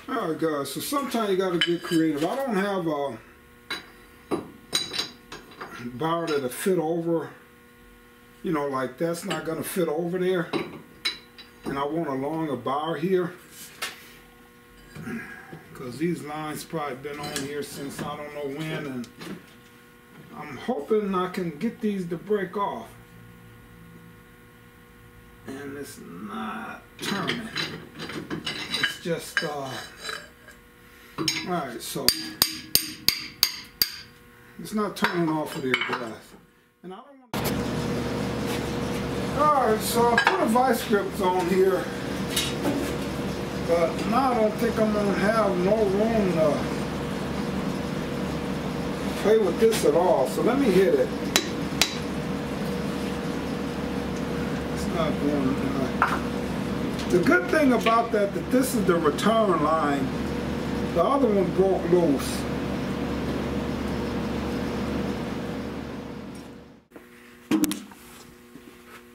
Alright guys, so sometimes you gotta get creative. I don't have a bar that'll fit over, you know, like that's not gonna fit over there. And I want a longer bar here, because these lines probably been on here since I don't know when, and I'm hoping I can get these to break off. And it's not turning. It's just alright, so it's not turning off of there, guys. And I don't want to. Alright, so I put a vice grips on here, but now I don't think I'm gonna have no room to play with this at all. So let me hit it. It's not going. The good thing about that this is the return line. The other one broke loose.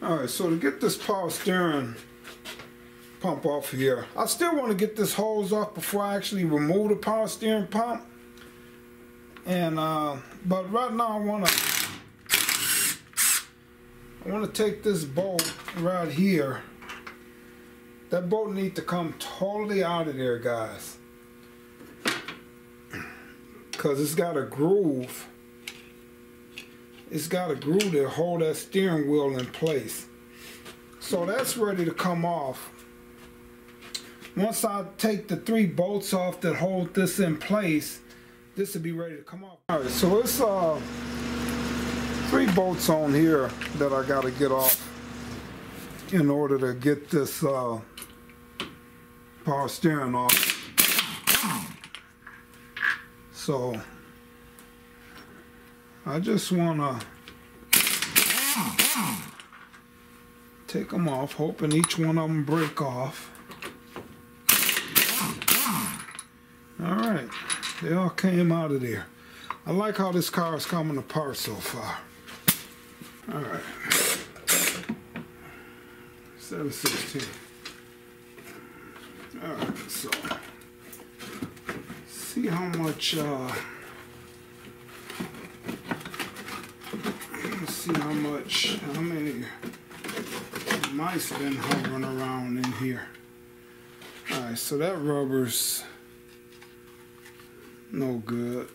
Alright, so to get this power steering pump off of here, I still want to get this hose off before I actually remove the power steering pump. And but right now I want to take this bolt right here. That bolt needs to come totally out of there, guys, because it's got a groove. It's got a groove that hold that steering wheel in place. So that's ready to come off. Once I take the 3 bolts off that hold this in place, this will be ready to come off. Alright, so it's 3 bolts on here that I got to get off in order to get this power steering off. So I just want to take them off, hoping each one of them break off. Alright, they all came out of there. I like how this car is coming apart so far. Alright, 716. Alright, so see how much how many mice been hovering around in here. Alright, so that rubber's no good.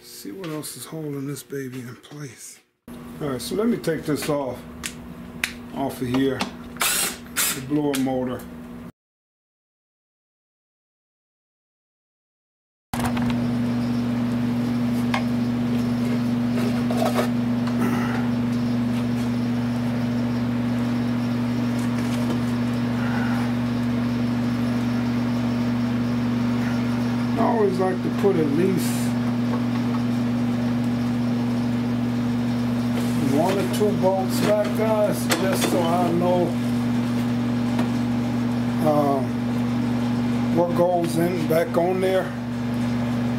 See what else is holding this baby in place. Alright, so let me take this off of here, the blower motor. I always like to put at least 1 or 2 bolts back, guys, just so I know what goes in back on there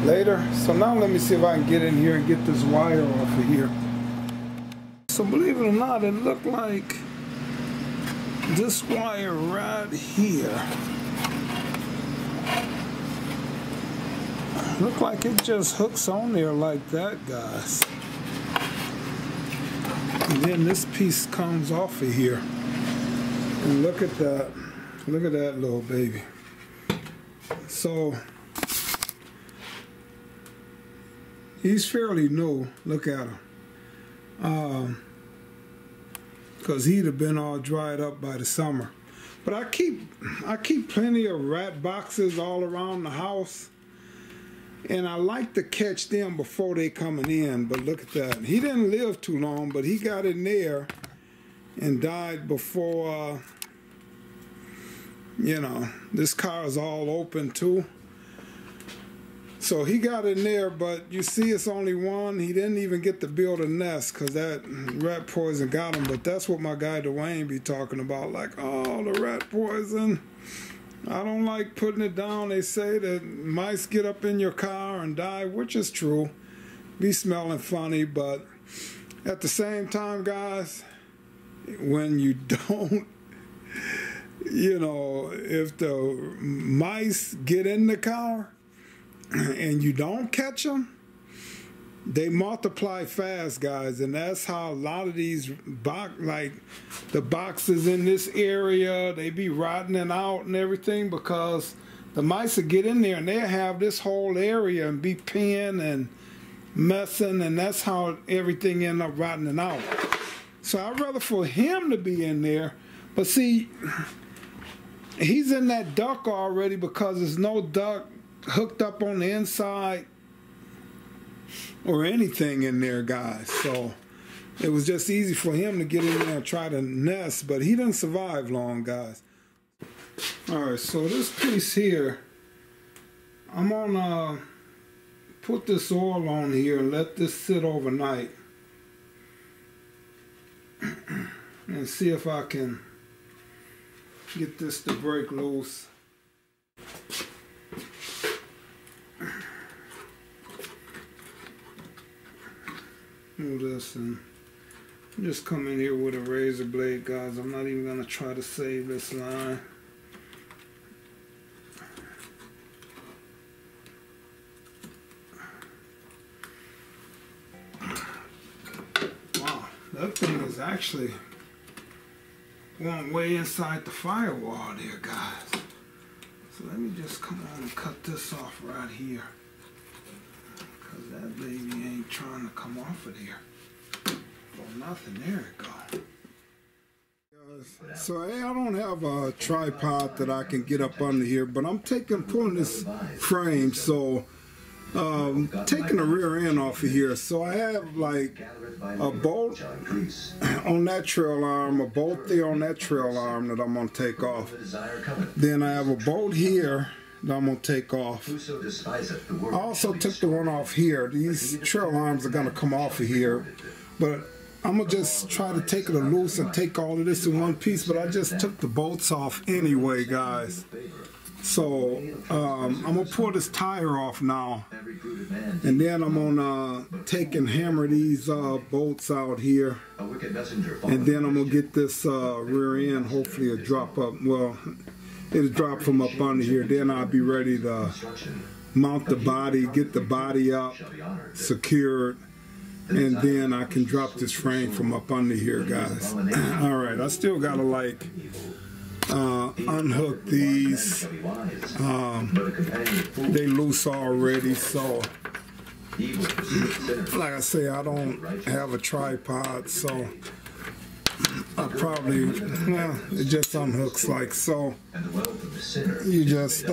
later. So now let me see if I can get in here and get this wire off of here. So believe it or not, it looked like this wire right here, look like it just hooks on there like that, guys. And then this piece comes off of here. And look at that. Look at that little baby. So he's fairly new. Look at him. Because he'd have been all dried up by the summer. But I keep plenty of rat boxes all around the house. And I like to catch them before they coming in. But look at that. He didn't live too long, but he got in there and died before, you know, this car is all open too. So he got in there, but you see it's only one. He didn't even get to build a nest because that rat poison got him. But that's what my guy Dwayne be talking about. Like, oh, the rat poison. I don't like putting it down. They say that mice get up in your car and die, which is true. Be smelling funny, but At the same time, guys, when you don't, you know, if the mice get in the car and you don't catch them, they multiply fast, guys, and that's how a lot of these like the boxes in this area, they be rotting out and everything because the mice will get in there and they'll have this whole area and be peeing and messing, and that's how everything end up rotting out. So I'd rather for him to be in there, but see, he's in that duct already because there's no duct hooked up on the inside or anything in there, guys. So it was just easy for him to get in there and try to nest, but he didn't survive long, guys. Alright, so this piece here, I'm gonna put this oil on here and let this sit overnight and see if I can get this to break loose. Move this and just come in here with a razor blade, guys. I'm not even going to try to save this line. Wow, that thing is actually going way inside the firewall there, guys. So let me just come on and cut this off right here. Because that baby ain't trying to come off of there. Well, nothing. There it go. So hey, I don't have a tripod that I can get up under here, but I'm pulling this frame, so taking the rear end off of here. So I have like a bolt on that trail arm, a bolt there on that trail arm that I'm going to take off. Then I have a bolt here that I'm going to take off. I also took the one off here. These trail arms are going to come off of here, but I'm going to just try to take it loose and take all of this in one piece, but I just took the bolts off anyway, guys. So I'm going to pull this tire off now, and then I'm going to take and hammer these bolts out here, and then I'm going to get this rear end, hopefully it'll drop up. Well, it'll drop from up under here. Then I'll be ready to mount the body, get the body up, secured, and then I can drop this frame from up under here, guys. Alright, I still gotta like unhook these. They loose already, so like I say, I don't have a tripod, so I probably, well, it just unhooks like so. You just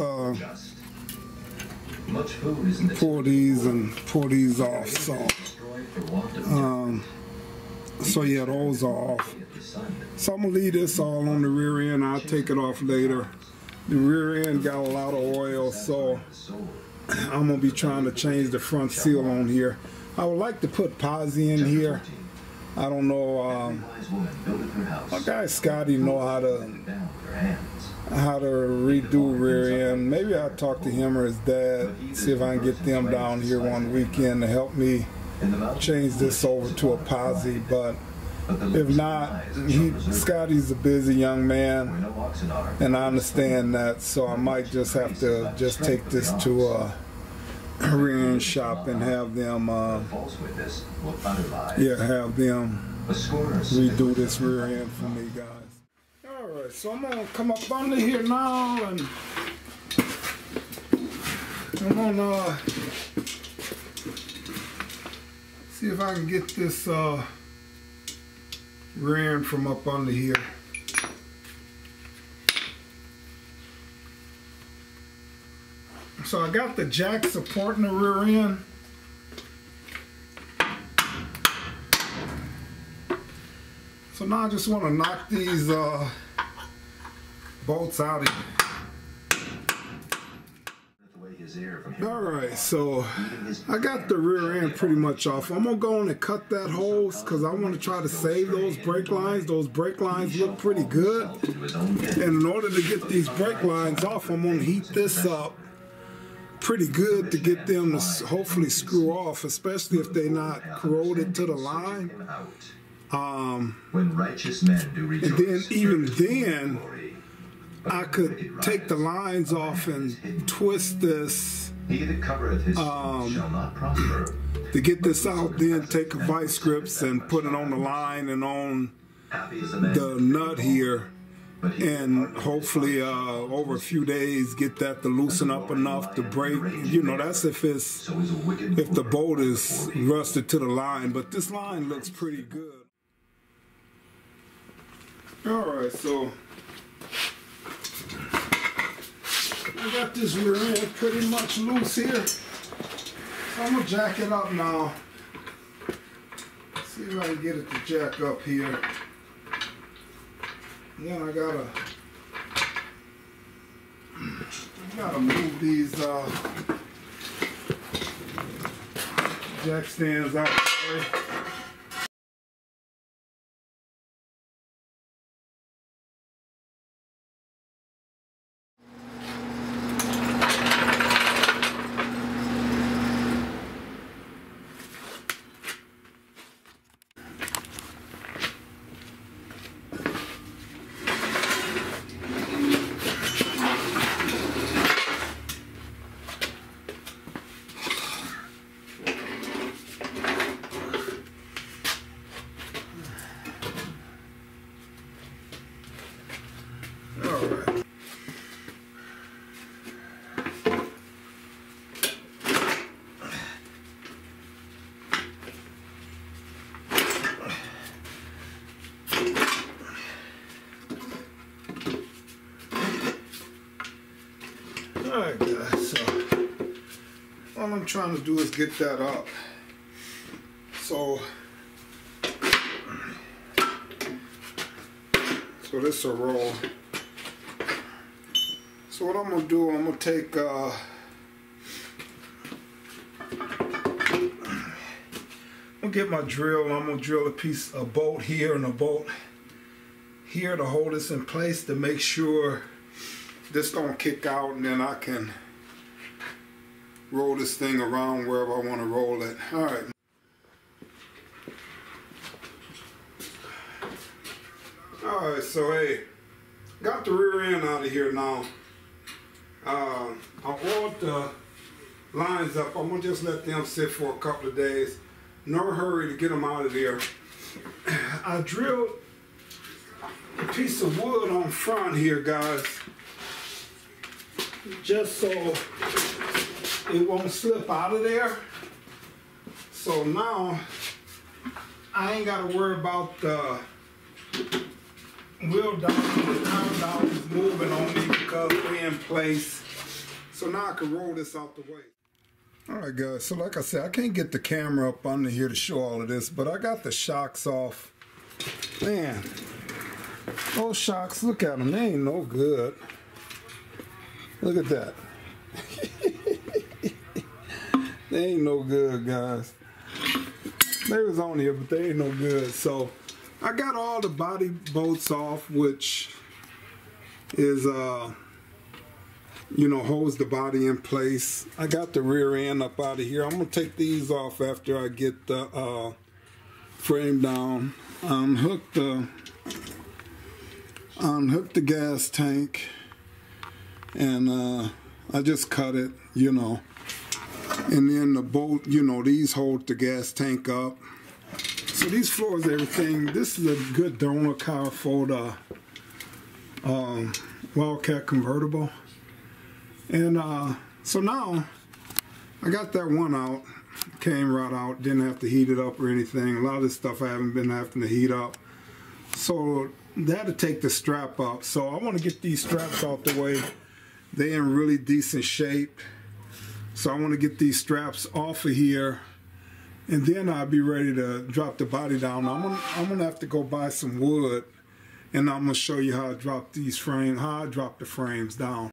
pull these and pull these off. So yeah, those are off. So I'm gonna leave this all on the rear end. I'll take it off later. The rear end got a lot of oil, so I'm gonna be trying to change the front seal on here. I would like to put posi in here. I don't know. My guy Scotty know how to redo rear end. Maybe I'll talk to him or his dad, see if I can get them down here one weekend to help me change this over to a posi. But if not, Scotty's a busy young man, and I understand that. So I might just have to just take this to a rear end shop and have them, redo this rear end for me, guys. Alright, so I'm gonna come up under here now, and I'm gonna see if I can get this rear end from up under here. So I got the jack supporting the rear end. So now I just want to knock these bolts out of here. Alright, so I got the rear end pretty much off. I'm going to go in and cut that hose because I want to try to save those brake lines. Those brake lines look pretty good. And in order to get these brake lines off, I'm going to heat this up pretty good to get them to hopefully screw off, especially if they're not corroded to the line. When righteous men do rejoice, and then even then, I could take the lines off and twist this he that covereth his shall not prosper. to get this out, then take vice grips and put it on the line and on the nut here, and hopefully over a few days get that to loosen up enough to break. You know, that's if the bolt is rusted to the line, but this line looks pretty good. Alright, so I got this rear end pretty much loose here. So I'm going to jack it up now. See if I can get it to jack up here. And then I gotta move these jack stands out of the way. Alright guys, so all I'm trying to do is get that up. So this will roll. So what I'm going to do, I'm going to take I'm going to get my drill. I'm going to drill a bolt here and a bolt here to hold this in place to make sure this don't kick out, and then I can roll this thing around wherever I want to roll it. All right. All right, so hey, got the rear end out of here now. I oiled the lines up. I'm gonna just let them sit for a couple of days. No hurry to get them out of there. I drilled a piece of wood on front here, guys, just so it won't slip out of there. So now I ain't got to worry about the wheel down moving on me because they're in place. So now I can roll this out the way. Alright guys, so like I said, I can't get the camera up under here to show all of this, but I got the shocks off. Man, those shocks, look at them, they ain't no good. Look at that. They ain't no good, guys. They was on here, but they ain't no good. So I got all the body bolts off, which is you know, holds the body in place. I got the rear end up out of here. I'm gonna take these off after I get the frame down. Unhook the gas tank, and I just cut it, you know. And then the bolt, you know, these hold the gas tank up. So these floors, everything. This is a good donor car for the Wildcat convertible. And so now I got that one out, came right out, didn't have to heat it up or anything. A lot of this stuff I haven't been having to heat up. So that'll take the strap up. So I want to get these straps out the way. They're in really decent shape. So I want to get these straps off of here, and then I'll be ready to drop the body down. I'm gonna have to go buy some wood, and I'm gonna show you how I drop these frames, how I drop the frames down.